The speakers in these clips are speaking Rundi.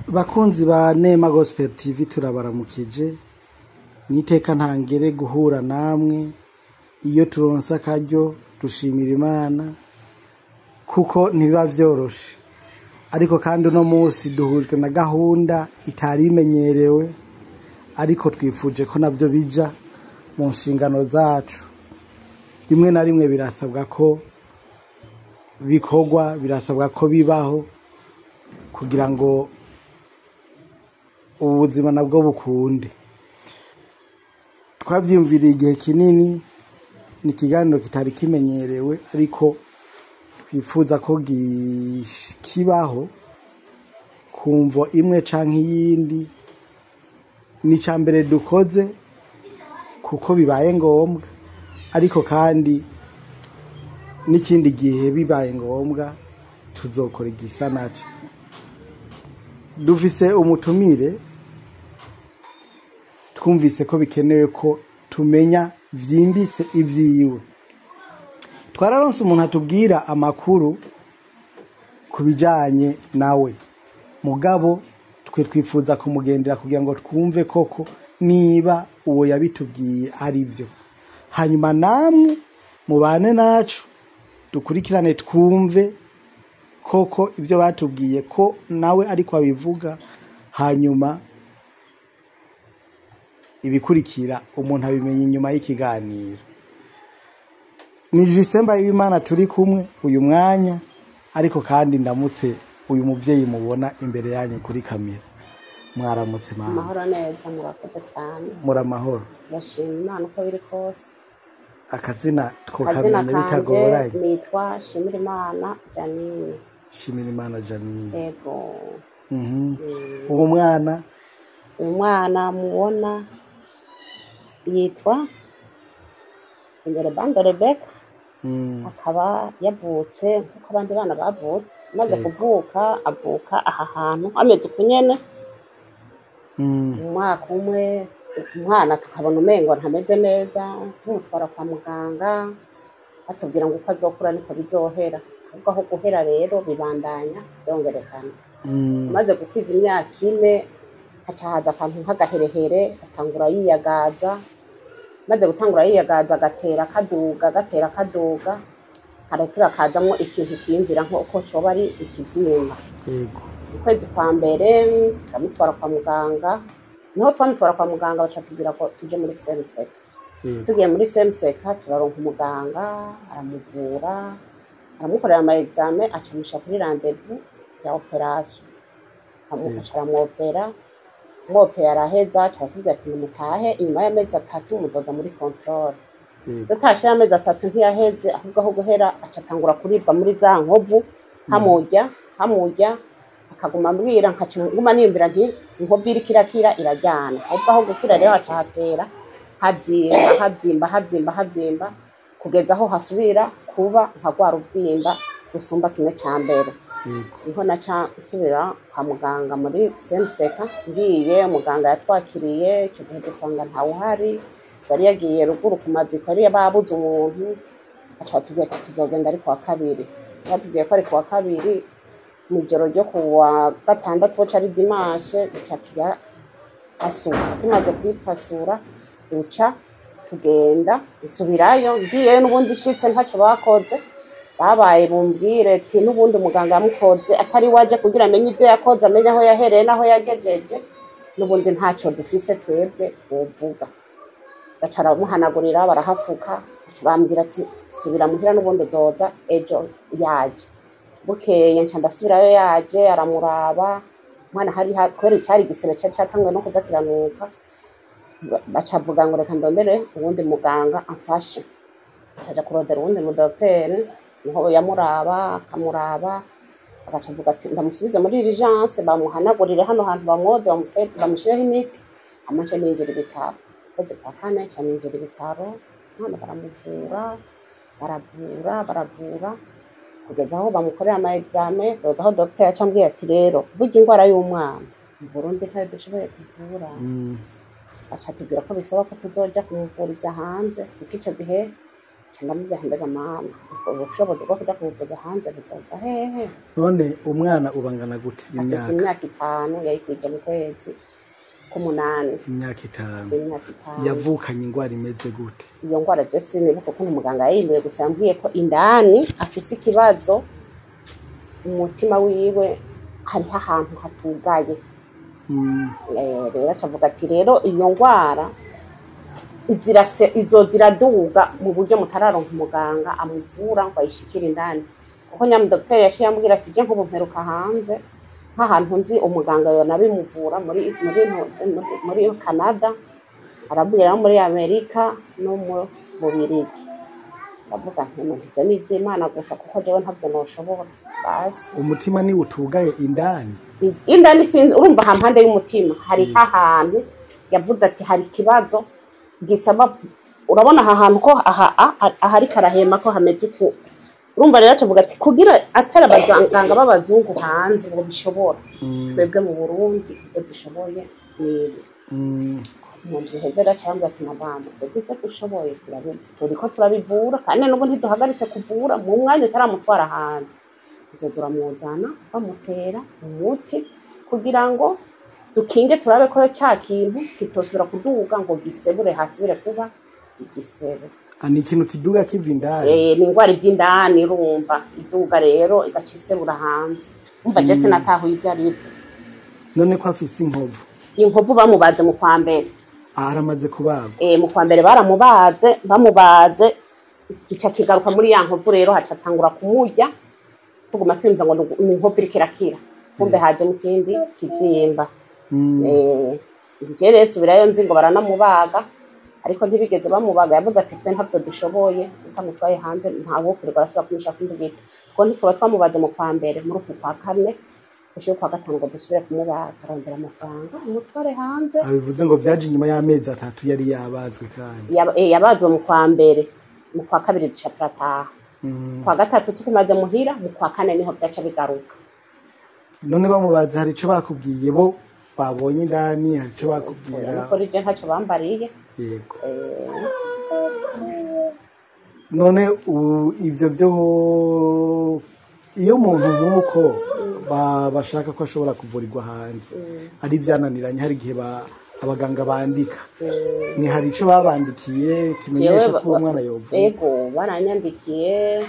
Bakunzi ba Nema Gospel TV turabaramukije niteka ntangere guhura namwe iyo turonse akaryo dushimira Imana kuko ntibiba vyoroshe ariko kandi uno munsi duhujwe na gahunda itari imenyerewe ariko twifuje ko navyo bija mu nshingano zacu rimwe na rimwe birasabwa ko bikorwa birasabwa ko bibaho kugira ngo ubuzima nabwo bukunde. Twavyimviriye igihe kinini ni ikiganiro kitari kimenyerewe ariko twifuza ko kibaho kumvo imwe canke iyindi ni cambere dukoze kuko bibaye ngombwa ariko kandi n'ikindi gihe bibaye ngombwa tuzokora igisa naco. Dufise umutumire twumvise ko bikenewe ko tumenya vyimbitse ivyiwe. Twararonse umuntu atubwira amakuru kubijanye nawe mugabo twe twifuza kumugendera kugira ngo twumve koko niba uwo yabitubwiye ari byo, hanyuma namwe mubane nacu dukurikirane twumve koko ivyo batubwiye ko nawe ariko abivuga, hanyuma ibikurikira umuntu abimenye inyuma y'ikiganiro. Ni Justin Mbayimana turi kumwe uyu mwanya ariko kandi ndamutse uyu muvyeyi mubona imbere yanyu kuri kamera. Mwaramutse mama. Mahoro neza murakoze cyane. Muramahoro. Bashima Imana uko biri kose. Akazina twokamenya bitagoranye. Nitwa Shimirimana Janine. Shimirimana Janine. Yego. Uwo mwana mubona yitwa Ngerebanda Rebecca. Akaba yavutse nkuko abandi bana bavutse, maze kuvuka avuka aha hantu ameze kunyene. Umwaka umwe umwana tukabona umengo ntameze neza, tumutwara kwa muganga atubwira ngo uko azokura niko bizohera, ahubwo aho guhera rero bibandanya byongerekana. Maze gukwiza imyaka 4 hacahaza akantu nk'agaherehere atangura yiyagaza, maze gutangura yiyagaza agatera kaduga karatira kazamwo ikintu twiyumvira nko coba ari ikivyimba. Yego. Ukwezi kwa mbere turamutwara kwa muganga, niho twamutwara kwa muganga baca tubwira ko tuje muri Semseka. Tugiye muri Semseka turaronka umuganga aramuvura aramukorera ama examen acamusha kuri rendez-vous ya operation. Amukacara mu opera mwope araheza aratubwira ati mutahe inyuma y'amezi 3 muzoza muri control. Dutashe y'amezi 3 ntiyaheze ahubwo aho guhera acatangura kuribwa muri za nkovu hamurya akaguma mbwira nkacuma nimvira nti inkovu iri kirakira irajyana, ahubwo aho gukira rero acahatera havyimba kugeza aho hasubira kuba nkagwara uvyimba gusumba kimwe ca mbere. Niho naca nsubira kwa muganga muri Semseka, ngiye muganga yatwakiriye icyo gihe dusanga ntawe uhari, bari yagiye ruguru ku maziko yari babuze umuntu, aca tubwira ati tuzogenda ari kwa kabiri. Batubwiye ko ari kwa kabiri mu joro ryo kuwa gatandatu boca ari dimanche icakira asura. Tumaze kwipasura duca tugenda nsubirayo, ngiye n'ubundi shitse ntaco bakoze, babaye bumbwire ati n'ubundi muganga yamukoze atari waje kugira amenye ivyo yakoze, amenye aho yahereye naho yagejeje, n'ubundi ntaco dufise twebwe twovuga. Bacara muhanagurira barahafuka, bambwira ati subira muhira n'ubundi uzoza ejo yaje. Bukeye nca ndasubirayo yaje aramuraba, mwana hari kweri cyari igisebe cyatangwe no kuzakiranuka. Bacavuga ngo reka ndondere ubundi muganga amfashe. Caja kurondera ubundi mu docteur niho yamuraba akamuraba agacavuga ati ndamusubize muri urgence bamuhanagurire hano hantu bamwoze bamushireho imiti amace ninjira ibitaro. Koze kwa kane cyane ninjira ibitaro, none baramuvura baravura kugeza aho bamukorera ama examen, kugeza aho docteur yacambwiye ati rero burya ingwara y'umwana mu Burundi ntayo dushoboye kuvura. Aca tubwira ko bisaba ko tuzoja kumuvuriza hanze, kuko ico gihe ndamubwira mbega mana ubushobozi bwo kuja kumuvuza hanze buzova hehe. None umwana ubangana gute Afise imyaka 5 yayikwije mu kwezi k'umunani. Imyaka 5 yavukanye ingwara imeze gute? Iyo ngwara je sinibuka ko umuganga yayimbiye gusa yambwiye ko indani afise ikibazo umutima wiwe hariho ahantu hatugaye. Rero acavuga ati rero iyo ngwara izoziraduga mu buryo mutararonka umuganga amuvura ngo ayishikire indani, kuko nyamudokiteri yaciye ambwira ati je nk'ubu mperuka hanze nk'ahantu nzi umuganga yonabimuvura muri Canada, arabwira no muri Amerika no mu Bubiligi. Ndavuga nti ivyo ni ivy'Imana gusa kuko jewe ntavyo noshobora. Basi umutima ni utugaye indani sinzi, urumva hampande y'umutima hari ahantu yavuze ati hari kibazo gisaba, urabona aha hantu ko ahari karahema ko hameze uko, urumva rero tuvuga ati kugira atari abaganga b'abazungu hanze ngo bishobora, twebwe mu Burundi ivyo dushoboye ni umuntu hezera cyangwa ati nabana twebwe ivyo dushoboye turiko turabivura, kandi n'ubu ntiduhagaritse kuvura mu mwanya utaramutwara hanze. Izo turamuzana bamutera umuti kugira ngo dukinge turabe ko cya kintu kitosubira kuduga ngo gisebure hasubire kuba igisebe. Ani ikintu kiduga kiva indani ni ingwara ivy'indani urumva iduga rero igacisebura hanze. Umva je sinatahuye ivyo arivyo. None ko afise inkovu bamubaze mu kwa mbere. Aramaze kubagwa. Mu kwa mbere bamubaze gica kigaruka muri ya nkovu, rero hacatangura kumurya tuguma twimva ngo ni inkovu iriko irakira, kumbe haje mu kindi kivyimba. Je rero subirayo nzi ngo baranamubaga, ariko ntibigeze bamubaga. Yavuze ati twe ntavyo dushoboye, utamutwaye hanze ntawo kurigwa arasubira kumushaka kumbwita ko ntitwaba twamubaze mu kwa mbere muri uku kwa kane ushobora kwa gatanu ngo dusubire kumubaga arondera amafaranga umutware hanze. Bivuze ngo vyaje nyuma y'amezi 3 yari yabazwe kandi yabazwe mu kwa mbere, mu kwa kabiri duca turataha, kwa gatatu tukumaze muhira, mu kwa kane niho byaca bigaruka. None bamubaze hari ico bakubwiye bo babonye indani, hari ico bakubwira? Ko rije ntaco bambariye. Yego. None ivyo byo iyo umuntu nk'uko bashaka ko ashobora kuvurirwa hanze ari byananiranye, hari igihe abaganga bandika, ni hari ico babandikiye kimenyesha ko umwana yovura? Yego baranyandikiye,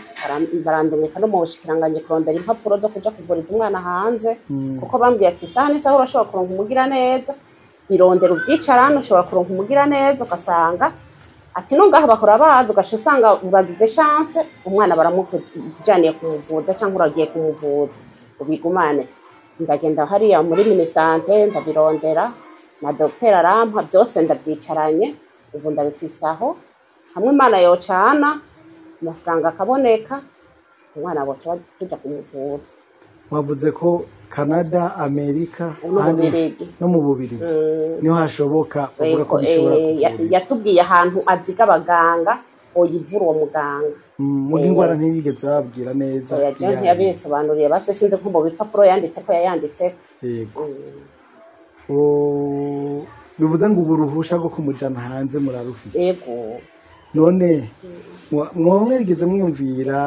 barandumika no mu bushikiranganje kurondera impapuro zo kuja kuvuriza umwana hanze, kuko bambwiye ati saha n'isaha urashobora kuronka umugira neza, birondera uvyicarana ushobora kuronka umugira neza, ugasanga ati no ngaha bakora bazi, ugasha usanga bagize chance umwana baramujaniye kumuvuza cyangwa uragiye kumuvuza ubigumane. Ndagenda hariya muri ministante ndabirondera na Dr. Arampa, byose ndavyicaranye, ubu ndabifisaho hamwe Imana yocana amafaranga akaboneka umwana boca tuja kumuvuza. Wavuze ko Canada, Amerika no mu Bubiligi niho hashoboka kuvuga ko bishobora kuvura. Yatubwiye ahantu aziga abaganga oyivura uwo muganga. Mu ngwara ntibigeze babwira neza. Yabisobanuriye base sinze ko mu bipapuro yanditse ko yayanditse. Yego. Bivuze ngo uburuhusha bwo kumujana hanze murarufise? Yego. None mwigeze mwiyumvira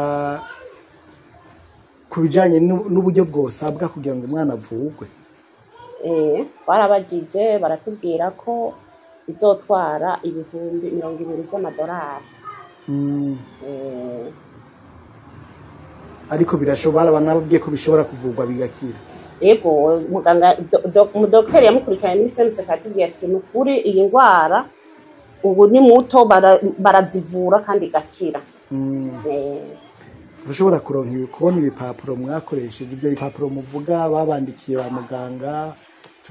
kubijanye n'uburyo bwosabwa kugira ngo umwana avugwe? Barabajije baratubwira ko bizotwara ibihumbi 200 by'amadolari. Ariko birashobora, banababwiye ko bishobora kuvugwa bigakira? Yego, muganga umudokiteri yamukurikiranye muri semse katubwiye ati nukuri iyi ngwara ubu ni muto barazivura kandi gakira. Ushobora kuronka kubona ibipapuro mwakoresheje, ibyo bipapuro muvuga babandikiye ba muganga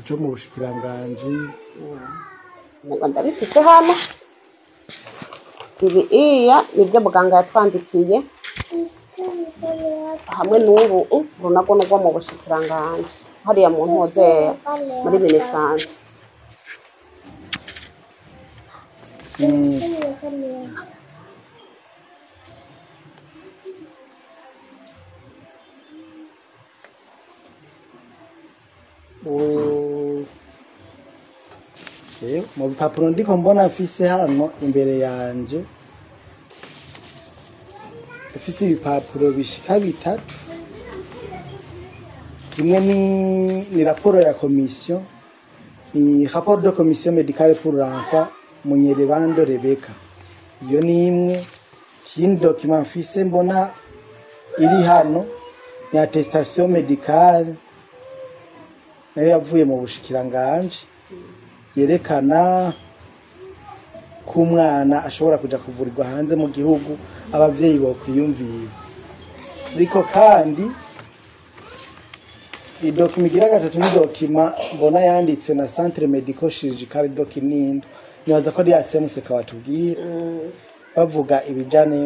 cyo mu bushikiranganje? Ndabifise hano ibi nibyo muganga yatwandikiye hamwe n'ubu runago no mu bushikiranganje hariya mu ntoze muri ministante. Mu bipapuro ndiko mbona afise hano imbere yanje ifise ibipapuro bishika bitatu. Kimwe ni raporo ya commission, ni rapport de commission médicale pour l'enfant Munyerevando Rebecca. Iyo ni imwe. Ikindi document mfise mbona iri hano ni attestation médicale nayo yavuye mu bushikiranganje yerekana ko umwana ashobora kuja kuvurirwa hanze mu gihugu abavyeyi bo kwiyumvira. Ariko kandi idokima igira gatatu ni dokima mbona yanditse na Centre Medico Chirurgical de Kinindo, nibaza ko ari ya SMC watubwira bavuga ibijanye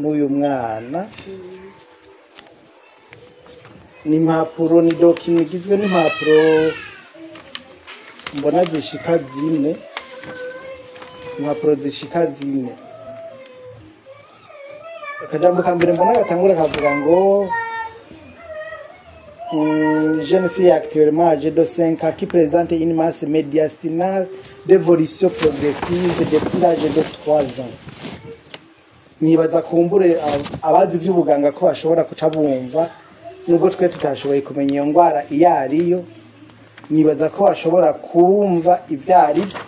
n'uyu mwana. Ni impapuro, ni dokima igizwe n'impapuro mbona zishika zine, impapuro zishika zine. Akajambo ka mbere mbona gatangura kavuga ngo jeune fille actuellement âgée de 5 ans qui présente une masse médiastinale d'évolution progressive depuis l'âge de 3 ans. Nibaza kumbure abazi vy'ubuganga ko bashobora kuca bumva nubwo twe tutashoboye kumenya iyo ngwara iyo ariyo. Nibaza ko bashobora kumva ivyari byo,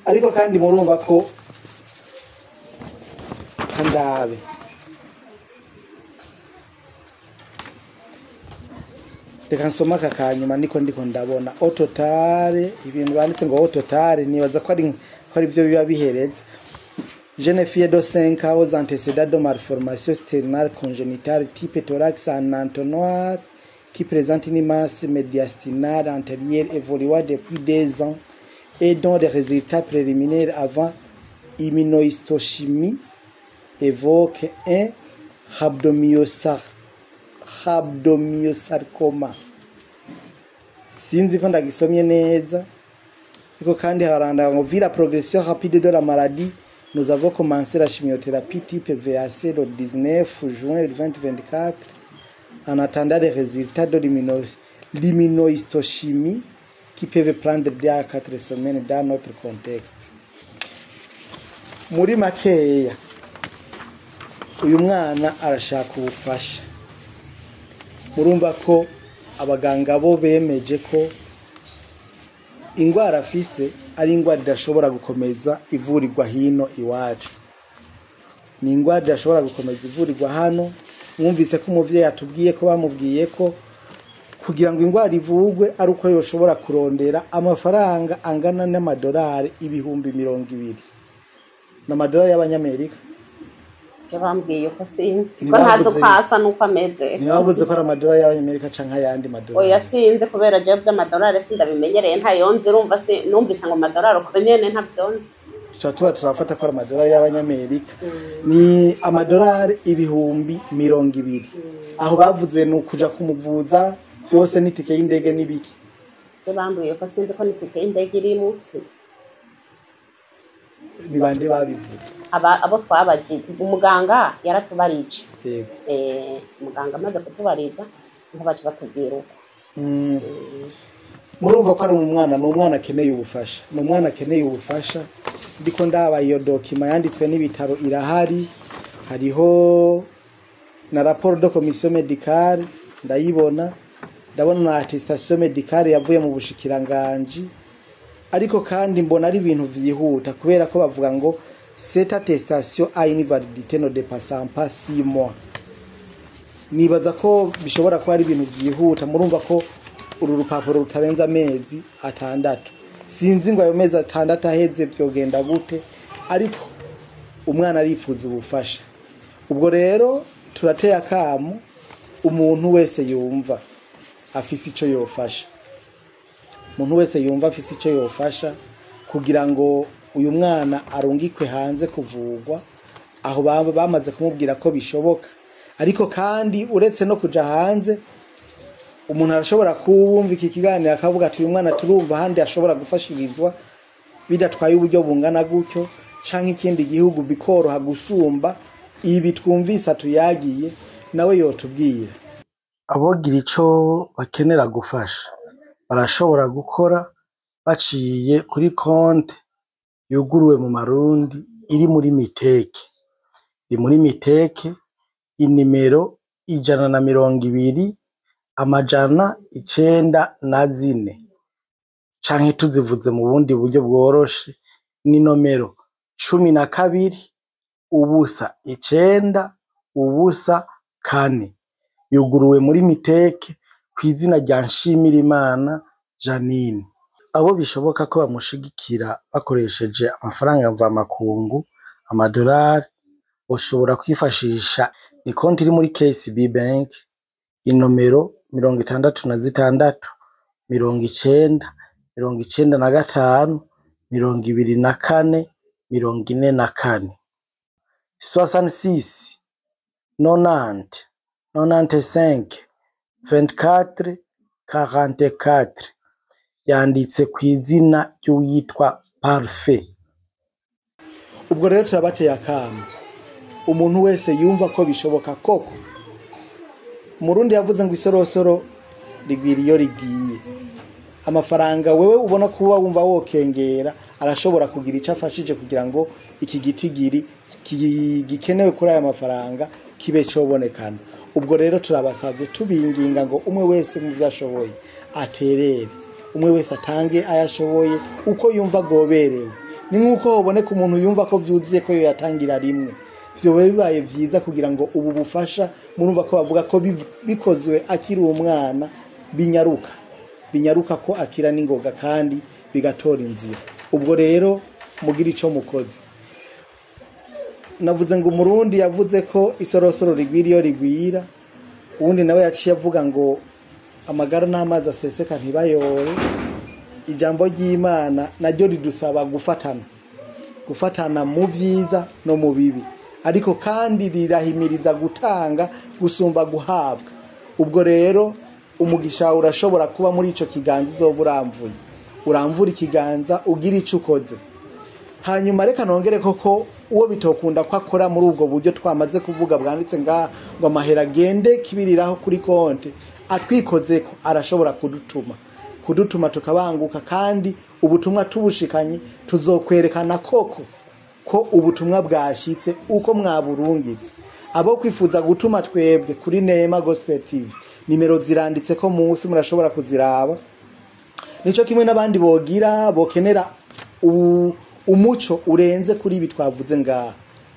ariko kandi murumva ko kandabe reka nsoma kakanyuma niko ndiko ndabona ototale ibintu banditse ngo ototale. Nibaza ko ari byo biba bihereza. Jeune fille de 5 ans aux antécédents de malformation sternale congénitale type thorax en entonnoir qui présente une masse médiastinale antérieure évoluant depuis 2 ans et dont les résultats préliminaires avant immunohistochimie évoquent un rhabdomyosarcoma. Sinzi ko ndagisomye neza, ariko kandi haranda ngo vu la progression rapide de la maladie, nous avons commencé la chimiothérapie type VAC le 19 juin 2024 en attendant les résultats de l'immunohistochimie qui peuvent prendre 2 à 4 semaines dans notre contexte. Muri makeya uyu mwana arashaka ubufasha. Murumva ko abaganga bo bemeje ko ingwara afise ari ingwara idashobora gukomeza ivurirwa hino iwacu. Ni ingwara idashobora gukomeza ivurirwa hano. Mwumvise ko umuvyeyi atubwiye ko bamubwiye ko kugira ngo ingwara ivugwe ari uko yoshobora kurondera amafaranga angana n'amadolari 200,000 n'amadolari y'abanyamerika. Bambwiye ko sinzi ko ntazo kwasa nuko ameze. Ni wabuze ko ari amadolari y'abanyamerika canka yandi madolari. Oya sinzi kubera je by'amadolari sindabimenyereye ntayonze, urumva se numvise ngo amadolari uko nyene ntabyonze. Tuba turafata ko ari amadolari y'abanyamerika. Ni amadolari 200,000. Aho bavuze ni ukuja kumuvuza byose n'itike y'indege n'ibiki. Bambwiye ko sinzi ko n'itike y'indege iri munsi. Ni bande babivuze? Abo twabaje umuganga yaratubarije. Yego. Umuganga amaze kutubariza ngo baje batubwira uko. Murumva ko ari umwana akeneye ubufasha. Ni umwana akeneye ubufasha. Ndiko ndaba iyo document yanditswe n'ibitaro irahari. Hariho na rapport de commission médicale ndayibona. Ndabona na attestation médicale yavuye mu bushikiranganje. Ariko kandi mbona ari ibintu vyihuta kubera ko bavuga ngo cette attestation a une validité ne dépassant pas 6 mois. Nibaza ko bishobora kuba ari ibintu vyihuta. Murumva ko uru rupapuro rutarenza amezi 6. Sinzi ngo ayo mezi 6 aheze vyogenda gute, ariko umwana arifuza ubufasha. Ubwo rero turateye akamu umuntu wese yumva afise ico yofasha. Umuntu wese yumva afise ico yofasha kugira ngo uyu mwana arungikwe hanze kuvugwa, aho bamaze kumubwira ko bishoboka. Ariko kandi uretse no kuja hanze, umuntu arashobora kumva iki kiganiro akavuga ati uyu mwana turumva handi ashobora gufashirizwa bidatwaye uburyo bungana gutyo, canke ikindi gihugu bikoroha gusumba ibi twumvise atuyagiye, nawe yotubwira. Abogira ico bakenera gufasha barashobora gukora baciye kuri konte yuguruwe mu Marundi iri muri Miteke. ri muri Miteke, inimero 120 amajana 94 canke tuzivuze mu bundi buryo bworoshe ni nomero 12 ubusa 9 ubusa 4 yuguruwe muri Miteke kw'izina rya Nshimirimana Janine. Abo bishoboka ko bamushigikira bakoresheje amafaranga mvamakungu amadolari ushobora kwifashisha ni konti iri muri KCB Bank inomero 66 90 95 24 44 66 90 95 24 44 yanditse kw'izina ry'uwitwa Parfait. Ubwo rero turabateye akamo umuntu wese yumva ko bishoboka koko. Murundi yavuze ngo isorosoro rigwira iyo rigiye. Amafaranga wewe ubona kuba wumva wokengera arashobora kugira icyo afashije kugira ngo iki gitigiri gikenewe kuri aya mafaranga kibe cobonekana. Ubwo rero turabasavye tubinginga ngo umwe wese mu vyashoboye aterere, umwe wese atange ayashoboye uko yumva goberewe. Ni nkuko uboneka umuntu yumva ko vyuzuye ko yatangira rimwe. Vyo bibaye vyiza kugira ngo ubu bufasha murumva ko bavuga ko bikozwe akiri umwana binyaruka ko akira n'ingoga kandi bigatora inzira. Ubwo rero mugira ico mukoze. Navuze ngo Murundi yavuze ko isorosoro rigwira iyo rigwira, ubundi nawe yaciye avuga ngo amagara n'amazi aseseka ntibayore. Ijambo ry'Imana naryo ridusaba gufatana mu vyiza no mu bibi, ariko kandi rirahimiriza gutanga gusumba guhabwa. Ubwo rero umugisha urashobora kuba muri ico kiganza uzoba uramvura ikiganza ugira ico ukoze. Hanyuma reka nongere koko uwo bitokunda ko akora muri ubwo buryo twamaze kuvuga bwanditse ngo amahera agende kibiriraho kuri konti atwikoze ko arashobora kudutuma tukabanguka, kandi ubutumwa tubushikanye tuzokwerekana koko ko ubutumwa bwashitse uko mwaburungitse. Abo kwifuza gutuma twebwe kuri Neema Gospel TV nimero ziranditse ko munsi murashobora kuziraba. Nico kimwe n'abandi bokenera umuco urenze kuri ibi twavuze ngaha,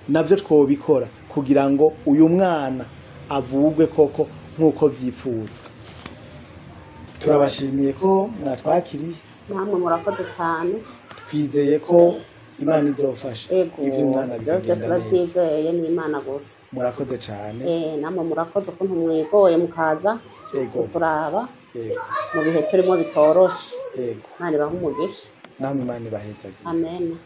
navyo twobikora kugira ngo uyu mwana avugwe koko nkuko vyifuza. Turabashimiye ko mwatwakiriye. Namwe murakoze cyane. Twizeye ko Imana izofasha. Ivyo umwana byose turavyizeye ni Imana gusa. Murakoze cyane. Namwe murakoze ko ntumwigoye mukaza turaba mu bihe turimo bitoroshe. Imana ibahe umugisha. Namwe Imana ibahezagire. Amen.